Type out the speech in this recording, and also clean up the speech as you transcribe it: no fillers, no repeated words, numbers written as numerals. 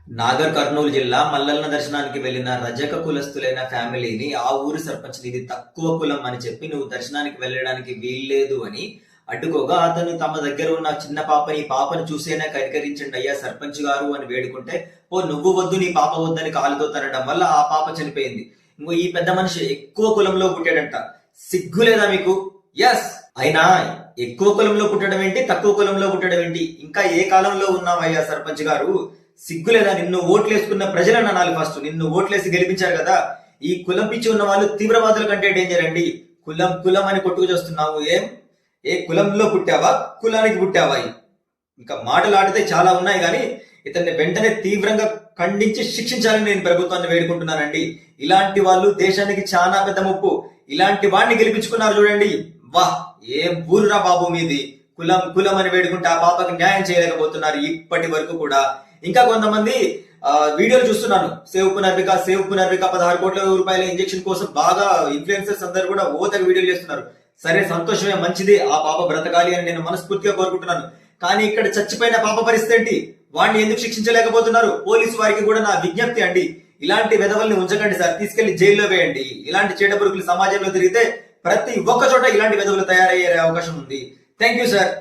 నాగర్ కర్నూలు జిల్లా మల్లన్న దర్శనానికి వెళ్లిన రజక కులస్తులైన ఫ్యామిలీని ఆ ఊరి సర్పంచ్ ఇది తక్కువ కులం అని చెప్పి నువ్వు దర్శనానికి వెళ్ళడానికి వీల్లేదు అని అడ్డుకోగా అతను తమ దగ్గర ఉన్న చిన్న పాపని ఈ పాపను చూసేనా కనికరించండి అయ్యా సర్పంచ్ గారు అని వేడుకుంటే ఓ నువ్వు వద్దు నీ పాప వద్దని కాలుతో తనడం వల్ల ఆ పాప చనిపోయింది. ఇంకో ఈ పెద్ద మనిషి ఎక్కువ కులంలో పుట్టాడంట. సిగ్గు లేదా మీకు? ఎస్, అయినా ఎక్కువ కులంలో పుట్టడం ఏంటి, తక్కువ కులంలో పుట్టడం ఏంటి? ఇంకా ఏ కాలంలో ఉన్నావయ్యా సర్పంచ్ గారు? సిగ్గులేదా? నిన్ను ఓట్లేసుకున్న ప్రజలను అనాలి. ఫస్ట్ నిన్ను ఓట్లేసి గెలిపించారు కదా. ఈ కులం పిచ్చి ఉన్న వాళ్ళు తీవ్రవాదుల కంటే డేంజర్ అండి. కులం కులం అని కొట్టుకు చేస్తున్నావు. ఏ కులంలో పుట్టావా, కులానికి పుట్టావా? ఇంకా మాటలు ఆడితే చాలా ఉన్నాయి కానీ ఇతన్ని వెంటనే తీవ్రంగా ఖండించి శిక్షించాలని నేను ప్రభుత్వాన్ని వేడుకుంటున్నానండి. ఇలాంటి వాళ్ళు దేశానికి చాలా పెద్ద ముప్పు. ఇలాంటి వాడిని గెలిపించుకున్నారు చూడండి. వాహ్, ఏం ఊరురా బాబు మీది. కులం కులం అని వేడుకుంటే ఆ పాపకి న్యాయం చేయలేకపోతున్నారు ఇప్పటి వరకు కూడా. ఇంకా కొంతమంది వీడియోలు చూస్తున్నాను, సేవ్ పునర్విక 16 కోట్ల రూపాయల ఇంజెక్షన్ కోసం బాగా ఇన్ఫ్లుయెన్సర్స్ అందరు కూడా ఓతగా వీడియోలు చేస్తున్నారు. సరే, సంతోషమే, మంచిది, ఆ పాప బ్రతకాలి అని నేను మనస్ఫూర్తిగా కోరుకుంటున్నాను. కానీ ఇక్కడ చచ్చిపోయిన పాప పరిస్థితి ఏంటి? వాడిని ఎందుకు శిక్షించలేకపోతున్నారు? పోలీసు వారికి కూడా నా విజ్ఞప్తి అండి, ఇలాంటి వెధవల్ని ఉంచకండి సార్, తీసుకెళ్లి జైల్లో వేయండి. ఇలాంటి చెడ్డ పురుగులు సమాజంలో తిరిగితే ప్రతి ఒక్క చోట ఇలాంటి వెధవలు తయారయ్యే అవకాశం ఉంది. Thank you sir.